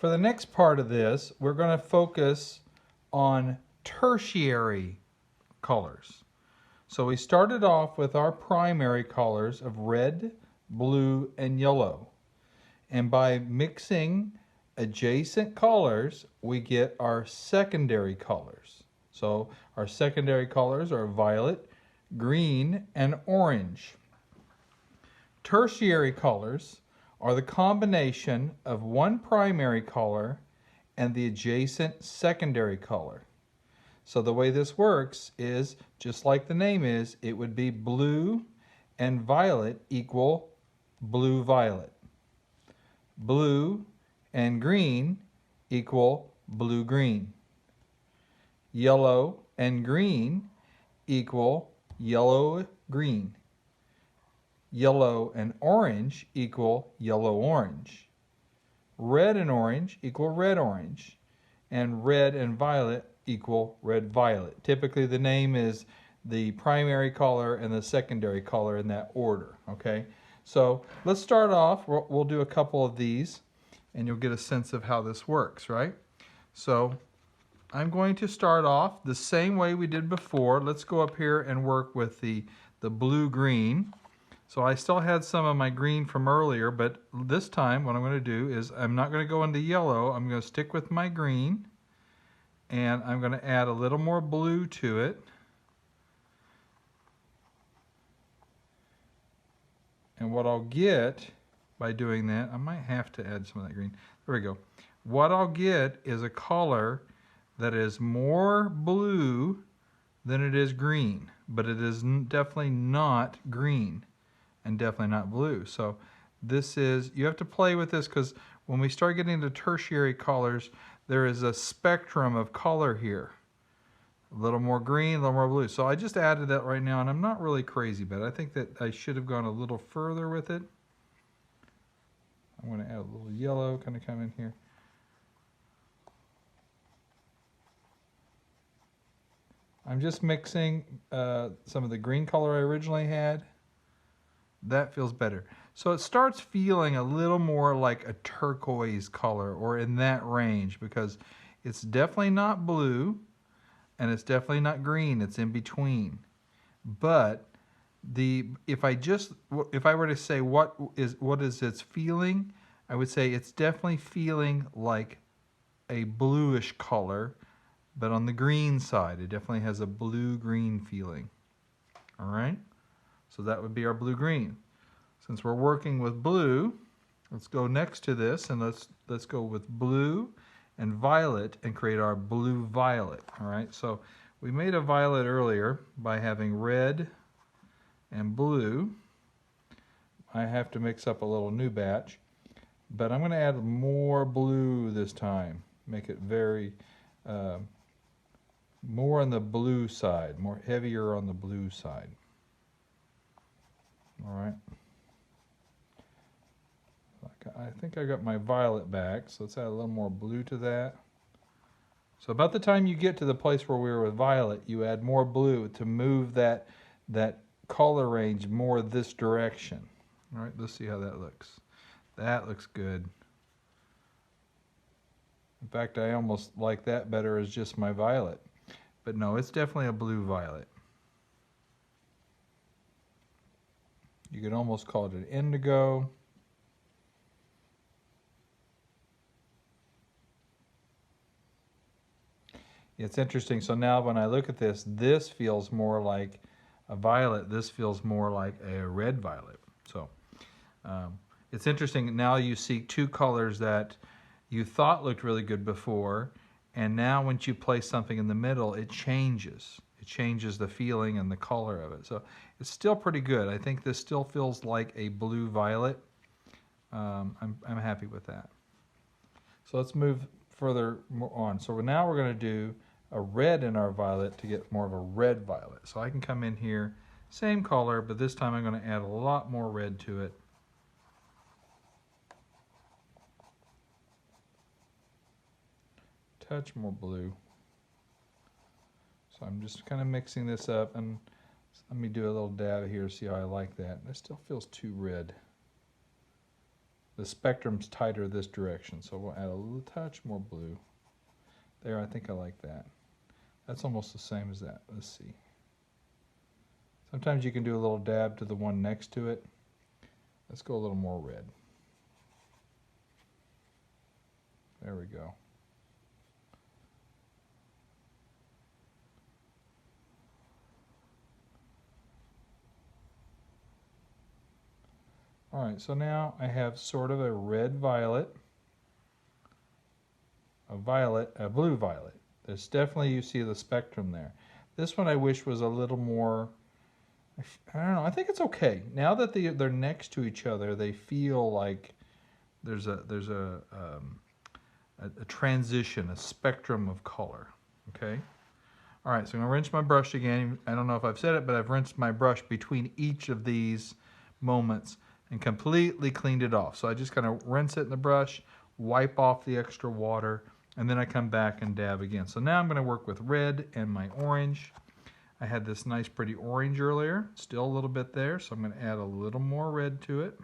For the next part of this, we're going to focus on tertiary colors. So we started off with our primary colors of red, blue, and yellow. And by mixing adjacent colors, we get our secondary colors. So our secondary colors are violet, green, and orange. Tertiary colors are the combination of one primary color and the adjacent secondary color. So the way this works is, just like the name is, it would be blue and violet equal blue-violet. Blue and green equal blue-green. Yellow and green equal yellow-green. Yellow and orange equal yellow-orange. Red and orange equal red-orange. And red and violet equal red-violet. Typically the name is the primary color and the secondary color in that order, okay? So let's start off. We'll do a couple of these and you'll get a sense of how this works, right? So I'm going to start off the same way we did before. Let's go up here and work with the blue-green. So I still had some of my green from earlier, but this time what I'm going to do is I'm not going to go into yellow. I'm going to stick with my green, and I'm going to add a little more blue to it. And what I'll get by doing that, I might have to add some of that green. There we go. What I'll get is a color that is more blue than it is green, but it is definitely not green. And definitely not blue. So this is, you have to play with this because when we start getting into tertiary colors, there is a spectrum of color here. A little more green, a little more blue. So I just added that right now, and I'm not really crazy about it. I think that I should have gone a little further with it. I'm going to add a little yellow, kind of come in here. I'm just mixing some of the green color I originally had. That feels better. So it starts feeling a little more like a turquoise color, or in that range, because it's definitely not blue and it's definitely not green. It's in between. But if I were to say what is its feeling, I would say it's definitely feeling like a bluish color, but on the green side, it definitely has a blue-green feeling. All right? So that would be our blue-green. Since we're working with blue, let's go next to this and let's go with blue and violet and create our blue-violet. All right, so we made a violet earlier by having red and blue. I have to mix up a little new batch, but I'm going to add more blue this time. Make it very more on the blue side, more heavier on the blue side. All right. I think I got my violet back, so let's add a little more blue to that. So about the time you get to the place where we were with violet, you add more blue to move that color range more this direction. All right, let's see how that looks. That looks good. In fact, I almost like that better as just my violet. But no, it's definitely a blue-violet. You could almost call it an indigo. It's interesting. So now when I look at this, this feels more like a violet. This feels more like a red violet. So it's interesting. Now you see two colors that you thought looked really good before, and now once you place something in the middle, it changes. It changes the feeling and the color of it. So it's still pretty good. I think this still feels like a blue-violet. I'm happy with that. So let's move further on. So now we're going to do a red in our violet to get more of a red violet. So I can come in here, same color, but this time I'm going to add a lot more red to it. Touch more blue. So I'm just kind of mixing this up, and let me do a little dab here, see how I like that. It still feels too red. the spectrum's tighter this direction. So we'll add a little touch more blue. There, I think I like that. That's almost the same as that. Let's see. Sometimes you can do a little dab to the one next to it. Let's go a little more red. There we go. All right, so now I have sort of a red violet, a blue violet. There's definitely, you see the spectrum there. This one I wish was a little more, I don't know, I think it's okay. Now that they're next to each other, they feel like there's a transition, a spectrum of color, okay? All right, so I'm gonna rinse my brush again. I don't know if I've said it, but I've rinsed my brush between each of these moments and completely cleaned it off. So I just kind of rinse it in the brush, wipe off the extra water, and then I come back and dab again. So now I'm gonna work with red and my orange. I had this nice pretty orange earlier, still a little bit there, so I'm gonna add a little more red to it.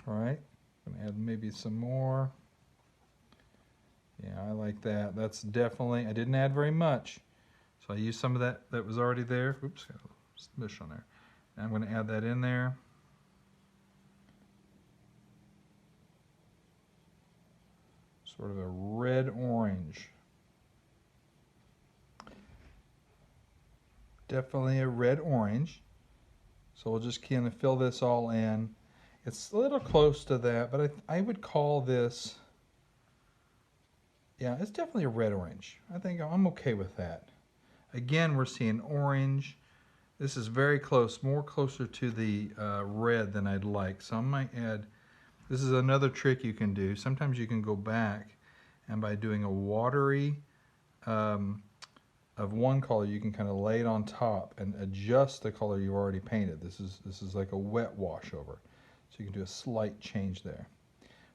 All right, I'm gonna add maybe some more. Yeah, I like that. That's definitely, I didn't add very much. So I used some of that was already there. Oops, got a smush on there. Now I'm going to add that in there. Sort of a red-orange. Definitely a red-orange. So we'll just kind of fill this all in. It's a little close to that, but I would call this, yeah, it's definitely a red-orange. I think I'm okay with that. Again, we're seeing orange. This is very close, more closer to the red than I'd like. So I might add, this is another trick you can do. Sometimes you can go back and by doing a watery of one color, you can kind of lay it on top and adjust the color you already painted. This is like a wet wash over. So you can do a slight change there.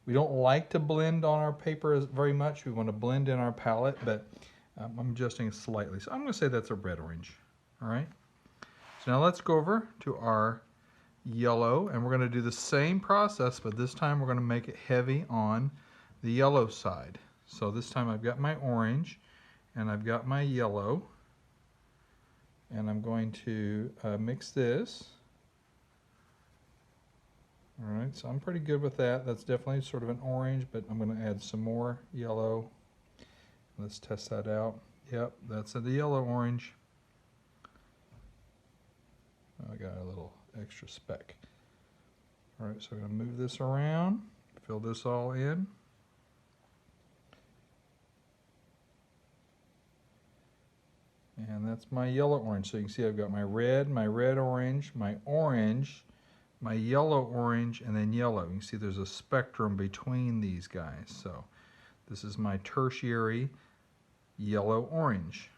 We don't like to blend on our paper very much. We want to blend in our palette, but I'm adjusting it slightly. So I'm going to say that's a red-orange, all right? So now let's go over to our yellow, and we're going to do the same process, but this time we're going to make it heavy on the yellow side. So this time I've got my orange, and I've got my yellow, and I'm going to mix this. All right, so I'm pretty good with that. That's definitely sort of an orange, but I'm going to add some more yellow. Let's test that out. Yep, that's the yellow-orange. I got a little extra speck. All right, so I'm going to move this around, fill this all in. And that's my yellow-orange. So you can see I've got my red-orange, my orange, my yellow-orange, and then yellow. You can see there's a spectrum between these guys. So this is my tertiary yellow-orange.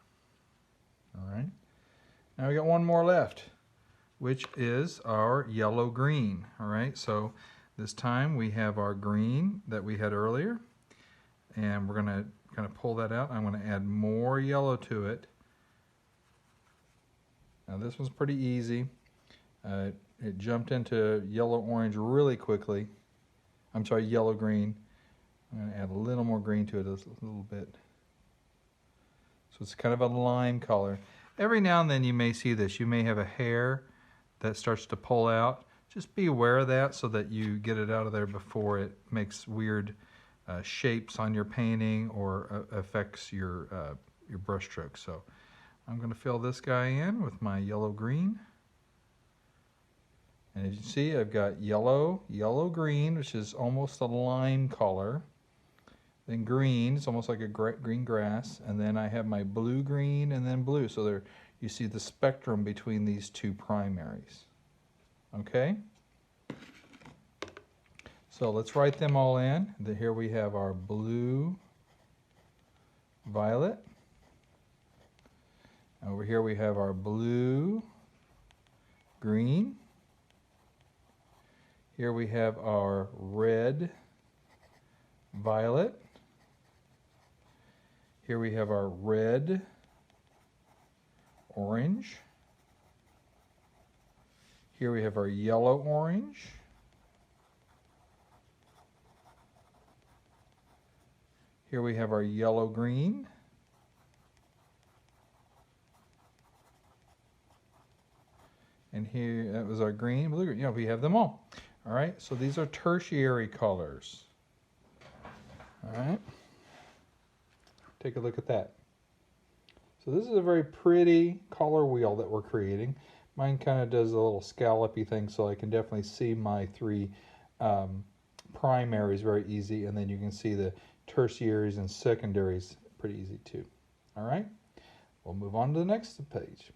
All right. Now we got one more left, which is our yellow-green. All right, so this time we have our green that we had earlier, and we're going to kind of pull that out. I'm going to add more yellow to it. Now this one's pretty easy. It jumped into yellow-orange really quickly. I'm sorry, yellow-green. I'm going to add a little more green to it, a little bit. So it's kind of a lime color. Every now and then you may see this. You may have a hair that starts to pull out. Just be aware of that so that you get it out of there before it makes weird shapes on your painting or affects your brush stroke. So I'm going to fill this guy in with my yellow-green. And as you see, I've got yellow-green, which is almost a lime color. Then green, it's almost like a green grass. And then I have my blue-green and then blue. So there, you see the spectrum between these two primaries. Okay? So let's write them all in. Here we have our blue, violet. Over here we have our blue, green. Here we have our red, violet. Here we have our red, orange. Here we have our yellow-orange. Here we have our yellow-green. And here, that was our green, blue, green. You know, we have them all. All right, so these are tertiary colors. All right, take a look at that. So this is a very pretty color wheel that we're creating. Mine kind of does a little scallopy thing, so I can definitely see my three primaries very easy, and then you can see the tertiaries and secondaries pretty easy too. All right, we'll move on to the next page.